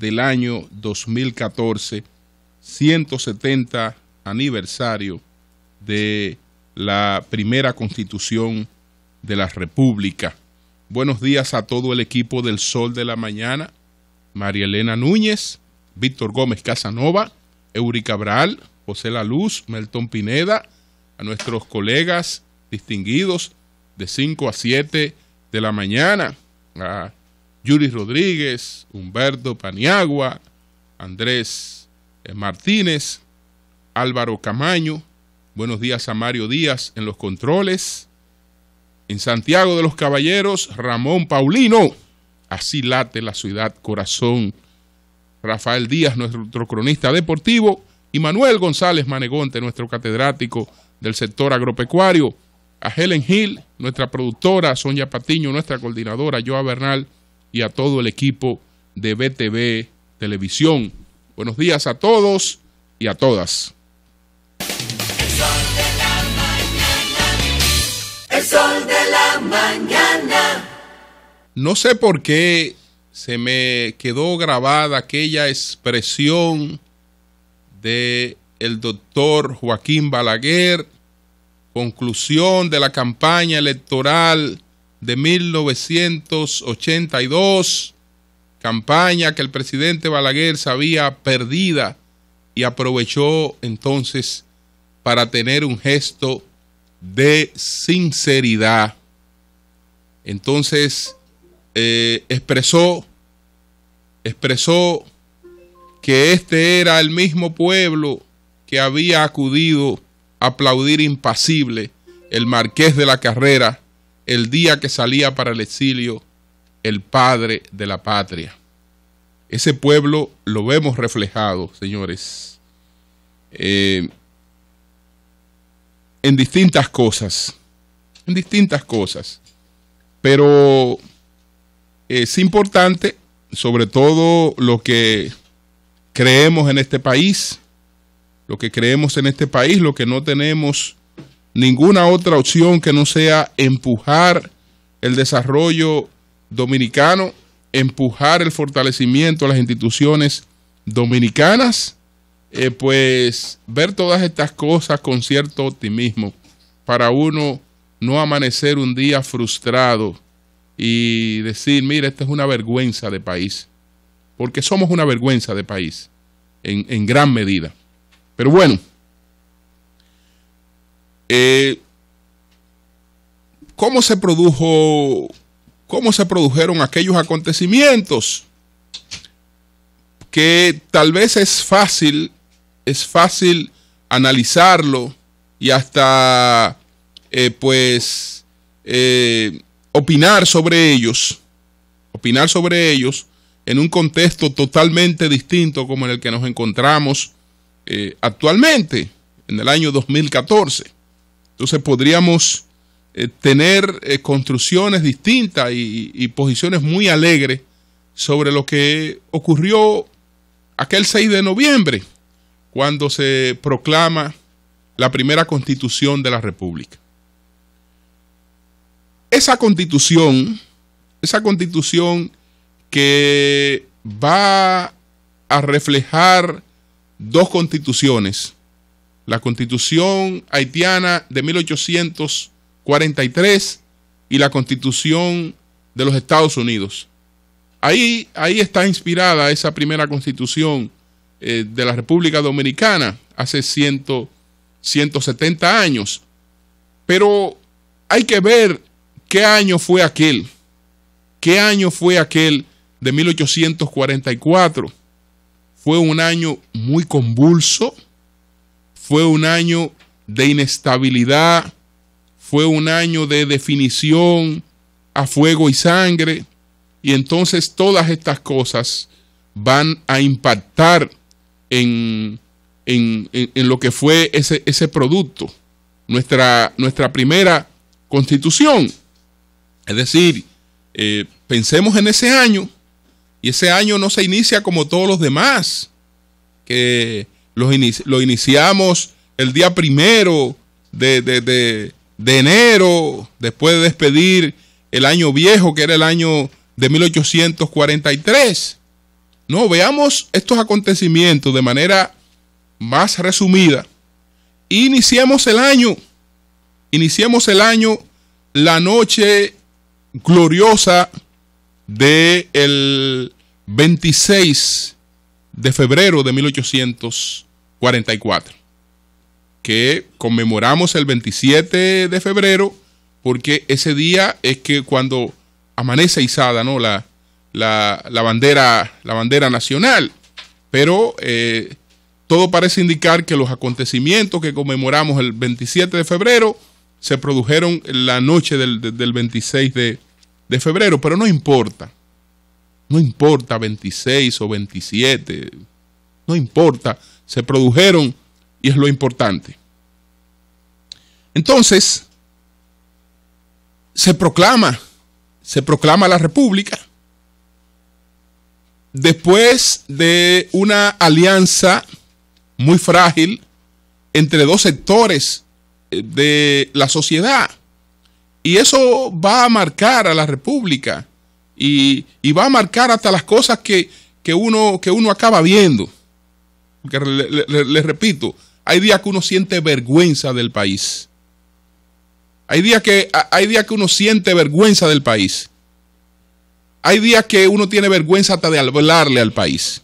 del año 2014, 170 aniversario de la primera Constitución de la República. Buenos días a todo el equipo del Sol de la Mañana, María Elena Núñez, Víctor Gómez Casanova, Eurica Cabral, José La Luz, Melton Pineda, a nuestros colegas distinguidos de 5 a 7 de la mañana, a Yuri Rodríguez, Humberto Paniagua, Andrés Martínez, Álvaro Camaño. Buenos días a Mario Díaz en los controles. En Santiago de los Caballeros, Ramón Paulino. Así late la ciudad corazón. Rafael Díaz, nuestro cronista deportivo, y Manuel González Manegonte, nuestro catedrático del sector agropecuario. A Helen Hill, nuestra productora, Sonia Patiño, nuestra coordinadora, Joa Bernal, y a todo el equipo de BTV Televisión. Buenos días a todos y a todas. El sol de la mañana. El sol de la mañana. No sé por qué se me quedó grabada aquella expresión de el doctor Joaquín Balaguer, conclusión de la campaña electoral de 1982, campaña que el presidente Balaguer sabía perdida y aprovechó entonces para tener un gesto de sinceridad. Entonces expresó que este era el mismo pueblo que había acudido a aplaudir impasible el Marqués de la Carrera el día que salía para el exilio el padre de la patria. Ese pueblo lo vemos reflejado, señores, en distintas cosas, pero es importante, sobre todo lo que creemos en este país, lo que no tenemos ninguna otra opción que no sea empujar el desarrollo dominicano, empujar el fortalecimiento de las instituciones dominicanas, pues ver todas estas cosas con cierto optimismo para uno no amanecer un día frustrado y decir, mira, esta es una vergüenza de país, porque somos una vergüenza de país en gran medida. Pero bueno, ¿cómo se produjeron aquellos acontecimientos? Que tal vez es fácil analizarlo y hasta opinar sobre ellos en un contexto totalmente distinto como en el que nos encontramos actualmente, en el año 2014. Entonces podríamos tener construcciones distintas y posiciones muy alegres sobre lo que ocurrió aquel 6 de noviembre, cuando se proclama la primera Constitución de la República. Esa constitución que va a reflejar dos constituciones, la Constitución haitiana de 1843 y la Constitución de los Estados Unidos. Ahí está inspirada esa primera Constitución de la República Dominicana hace 170 años. Pero hay que ver qué año fue aquel. ¿Qué año fue aquel de 1844? Fue un año muy convulso, fue un año de inestabilidad, fue un año de definición a fuego y sangre, y entonces todas estas cosas van a impactar en lo que fue ese producto, nuestra primera Constitución. Es decir, pensemos en ese año, y ese año no se inicia como todos los demás, que lo iniciamos el día 1 de enero, después de despedir el año viejo, que era el año de 1843. No, veamos estos acontecimientos de manera más resumida. Iniciemos el año. Iniciemos el año, la noche gloriosa del 26 de febrero de 1844, que conmemoramos el 27 de febrero porque ese día es que cuando amanece izada, ¿no?, la bandera nacional. Pero todo parece indicar que los acontecimientos que conmemoramos el 27 de febrero se produjeron la noche del 26 de febrero, pero no importa. No importa 26 o 27, no importa, se produjeron y es lo importante. Entonces, se proclama la República después de una alianza muy frágil entre dos sectores de la sociedad. Y eso va a marcar a la República y va a marcar hasta las cosas que uno acaba viendo. Porque le repito, hay días que uno siente vergüenza del país. Hay días que uno siente vergüenza del país. Hay días que uno tiene vergüenza hasta de hablarle al país.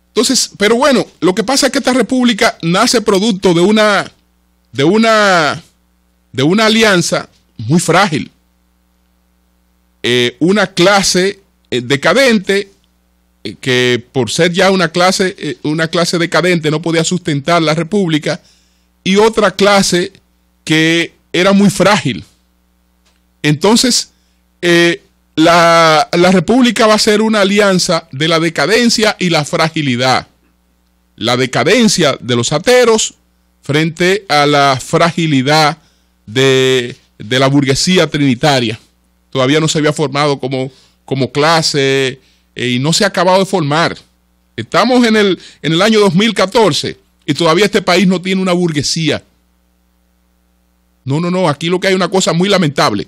Entonces, pero bueno, lo que pasa es que esta república nace producto de una alianza muy frágil. Una clase decadente que por ser ya una clase decadente no podía sustentar la república, y otra clase que era muy frágil. Entonces, la república va a ser una alianza de la decadencia y la fragilidad. La decadencia de los ateros frente a la fragilidad de la burguesía trinitaria. Todavía no se había formado como clase y no se ha acabado de formar. Estamos en el año 2014 y todavía este país no tiene una burguesía. No, aquí lo que hay es una cosa muy lamentable.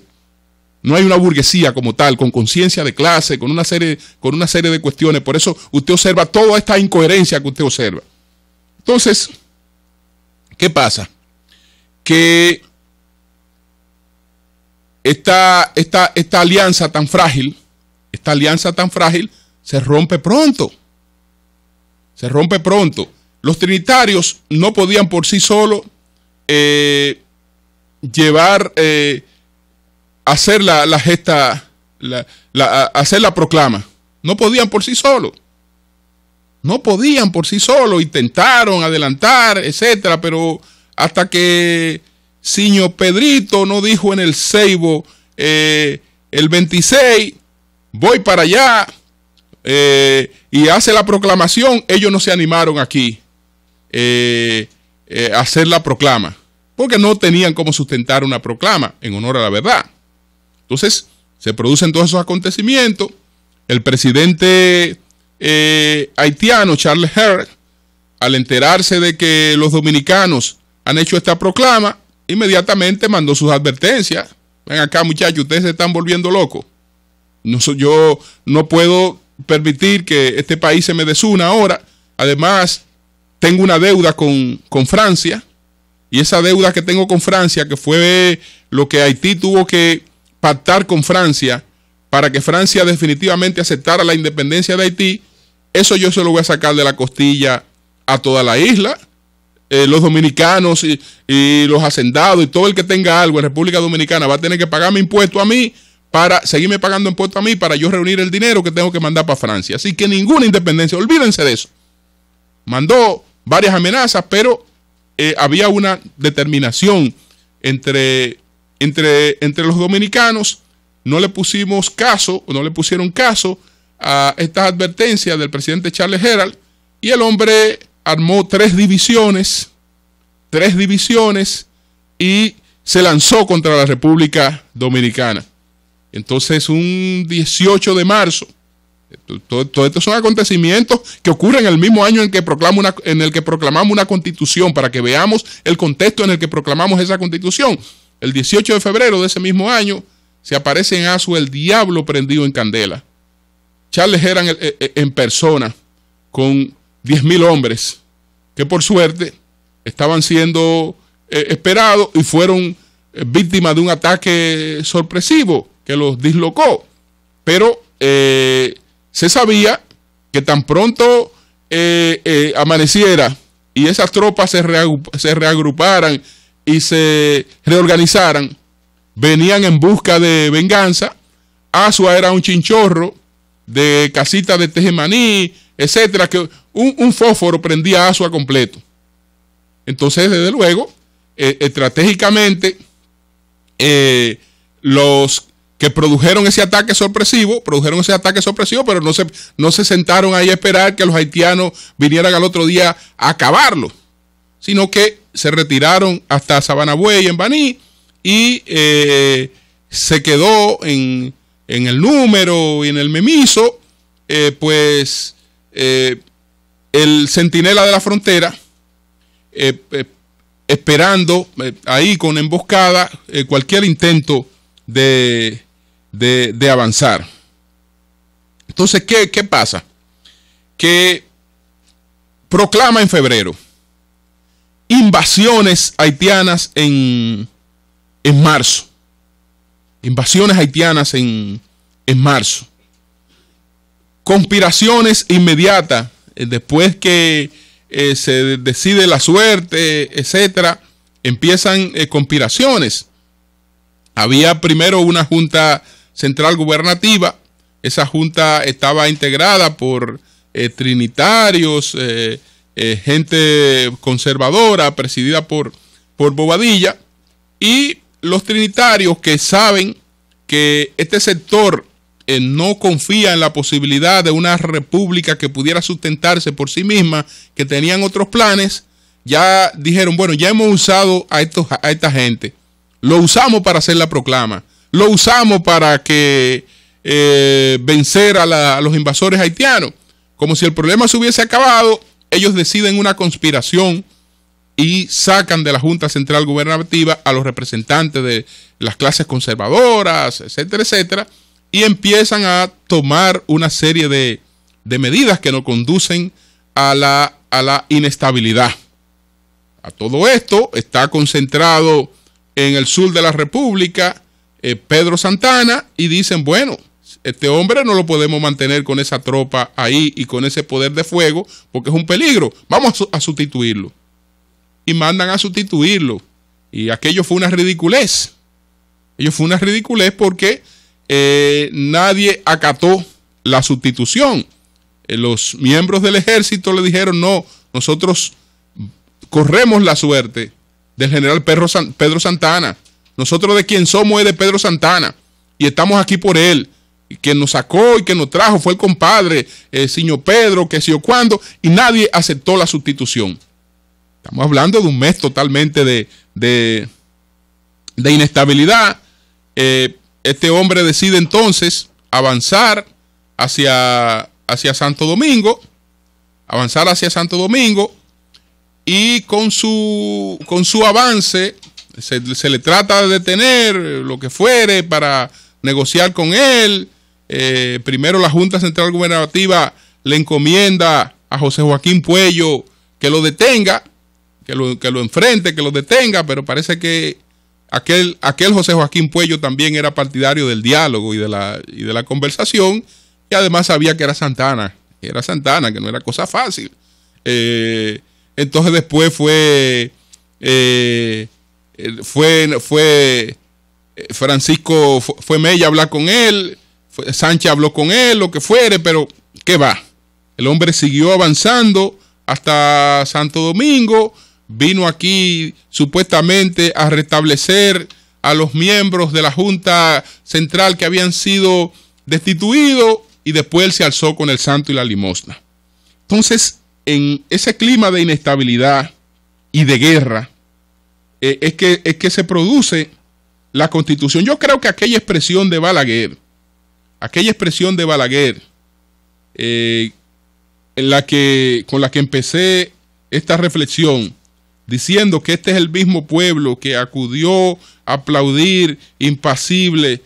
No hay una burguesía como tal, con conciencia de clase, con una serie de cuestiones. Por eso usted observa toda esta incoherencia que usted observa. Entonces, ¿qué pasa? Que esta alianza tan frágil se rompe pronto. Se rompe pronto. Los trinitarios no podían por sí solos hacer hacer la proclama. No podían por sí solos. Intentaron adelantar, etcétera, pero hasta que Siño Pedrito no dijo en el Ceibo el 26, voy para allá, y hace la proclamación, ellos no se animaron aquí a hacer la proclama, porque no tenían cómo sustentar una proclama en honor a la verdad. Entonces, se producen todos esos acontecimientos. El presidente haitiano, Charles Herrera, al enterarse de que los dominicanos han hecho esta proclama, inmediatamente mandó sus advertencias. Ven acá, muchachos, ustedes se están volviendo locos. Yo no puedo permitir que este país se me desuna ahora. Además, tengo una deuda con Francia, y esa deuda que tengo con Francia, que fue lo que Haití tuvo que pactar con Francia para que Francia definitivamente aceptara la independencia de Haití, eso yo se lo voy a sacar de la costilla a toda la isla. Los dominicanos y los hacendados y todo el que tenga algo en República Dominicana va a tener que pagarme impuestos a mí, para seguirme pagando impuestos a mí, para yo reunir el dinero que tengo que mandar para Francia. Así que ninguna independencia, olvídense de eso. Mandó varias amenazas, pero había una determinación entre los dominicanos. No le pusieron caso a estas advertencias del presidente Charles Herrera, y el hombre armó tres divisiones y se lanzó contra la República Dominicana. Entonces, un 18 de marzo, todo estos son acontecimientos que ocurren en el mismo año en el que proclamamos una constitución, para que veamos el contexto en el que proclamamos esa constitución. El 18 de febrero de ese mismo año se aparece en Azua el diablo prendido en candela. Charles eran en persona con 10.000 hombres que por suerte estaban siendo esperados y fueron víctimas de un ataque sorpresivo que los dislocó. Pero se sabía que tan pronto amaneciera y esas tropas se reagruparan y se reorganizaran, venían en busca de venganza. Azua era un chinchorro de casita de tejemaní, etcétera, que un fósforo prendía Azua completo. Entonces, desde luego, estratégicamente, los que produjeron ese ataque sorpresivo, pero no se sentaron ahí a esperar que los haitianos vinieran al otro día a acabarlo, sino que se retiraron hasta Sabanabuey, en Baní, y se quedó en el número y en el memiso, el centinela de la frontera, esperando ahí con emboscada cualquier intento de avanzar. Entonces, ¿qué pasa? Que proclama en febrero invasiones haitianas en marzo. Invasiones haitianas en marzo. Conspiraciones inmediatas, después que se decide la suerte, etcétera, empiezan conspiraciones. Había primero una junta central gubernativa. Esa junta estaba integrada por trinitarios, gente conservadora, presidida por Bobadilla, y los trinitarios que saben que este sector no confía en la posibilidad de una república que pudiera sustentarse por sí misma, que tenían otros planes, ya dijeron, bueno, ya hemos usado a esta gente, lo usamos para hacer la proclama, lo usamos para que vencer a los invasores haitianos. Como si el problema se hubiese acabado, ellos deciden una conspiración y sacan de la Junta Central Gubernativa a los representantes de las clases conservadoras, etcétera, etcétera, y empiezan a tomar una serie de medidas que nos conducen a la inestabilidad. A todo esto está concentrado en el sur de la República Pedro Santana, y dicen, bueno, este hombre no lo podemos mantener con esa tropa ahí y con ese poder de fuego porque es un peligro, vamos a sustituirlo. Y mandan a sustituirlo. Y aquello fue una ridiculez. Porque nadie acató la sustitución. Los miembros del ejército le dijeron, no, nosotros corremos la suerte del general Pedro Santana. Nosotros de quien somos es de Pedro Santana. Y estamos aquí por él. Y quien nos sacó y que nos trajo fue el compadre, señor Pedro, que sé yo cuándo. Y nadie aceptó la sustitución. Estamos hablando de un mes totalmente de inestabilidad. Este hombre decide entonces avanzar hacia Santo Domingo. Y con su avance se le trata de detener lo que fuere para negociar con él. Primero la Junta Central Gubernativa le encomienda a José Joaquín Puello que lo detenga, que lo enfrente, que lo detenga, pero parece que aquel José Joaquín Puello también era partidario del diálogo y de la conversación, y además sabía que era Santana, que no era cosa fácil. Entonces después fue Francisco, fue Mella a hablar con él, Sánchez habló con él, lo que fuere, pero ¿qué va? El hombre siguió avanzando hasta Santo Domingo, vino aquí supuestamente a restablecer a los miembros de la Junta Central que habían sido destituidos, y después él se alzó con el santo y la limosna. Entonces, en ese clima de inestabilidad y de guerra, es que se produce la Constitución. Yo creo que aquella expresión de Balaguer, con la que empecé esta reflexión, diciendo que este es el mismo pueblo que acudió a aplaudir impasible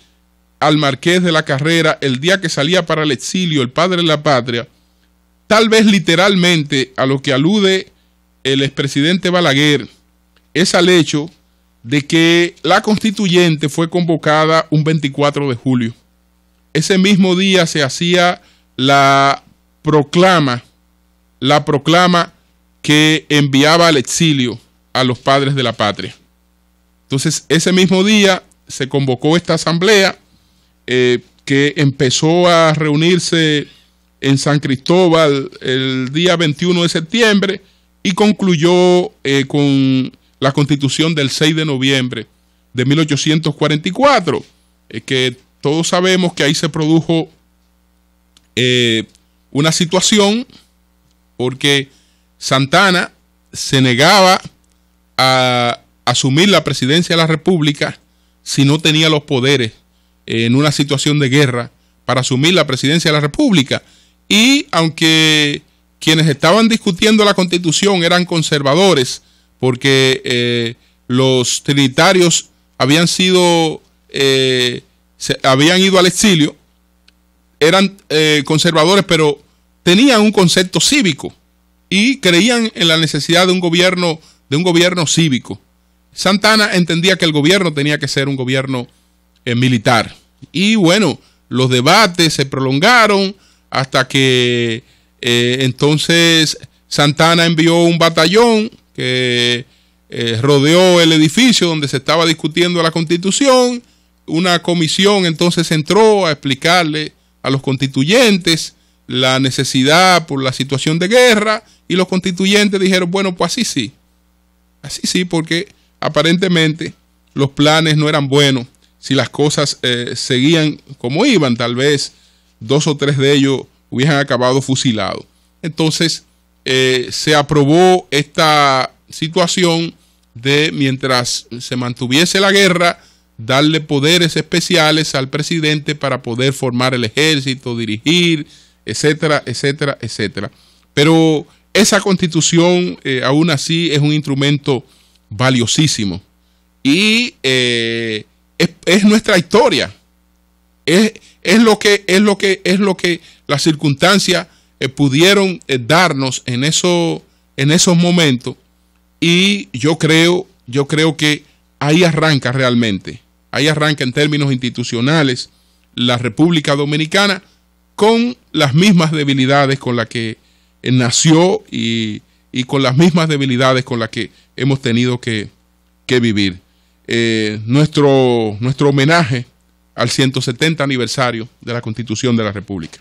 al Marqués de la Carrera el día que salía para el exilio el padre de la patria, tal vez literalmente a lo que alude el expresidente Balaguer, es al hecho de que la constituyente fue convocada un 24 de julio. Ese mismo día se hacía la proclama que enviaba al exilio a los padres de la patria. Entonces, ese mismo día se convocó esta asamblea que empezó a reunirse en San Cristóbal el día 21 de septiembre y concluyó con la Constitución del 6 de noviembre de 1844, que todos sabemos que ahí se produjo una situación porque Santana se negaba a asumir la presidencia de la República si no tenía los poderes en una situación de guerra para asumir la presidencia de la República. Y aunque quienes estaban discutiendo la Constitución eran conservadores, porque los trinitarios habían ido al exilio, eran conservadores, pero tenían un concepto cívico y creían en la necesidad de un gobierno cívico. Santana entendía que el gobierno tenía que ser un gobierno militar. Y bueno, los debates se prolongaron hasta que entonces Santana envió un batallón que rodeó el edificio donde se estaba discutiendo la Constitución. Una comisión entonces entró a explicarle a los constituyentes la necesidad por la situación de guerra, y los constituyentes dijeron, bueno, pues así sí, porque aparentemente los planes no eran buenos. Si las cosas seguían como iban, tal vez 2 o 3 de ellos hubieran acabado fusilados. Entonces se aprobó esta situación de, mientras se mantuviese la guerra, darle poderes especiales al presidente para poder formar el ejército, dirigir, etcétera, etcétera, etcétera. Pero esa constitución aún así es un instrumento valiosísimo y es nuestra historia, es lo que las circunstancias pudieron darnos en esos momentos, y yo creo que ahí arranca realmente, ahí arranca en términos institucionales la República Dominicana, con las mismas debilidades con las que nació y con las mismas debilidades con las que hemos tenido que vivir. Nuestro homenaje al 170 aniversario de la Constitución de la República.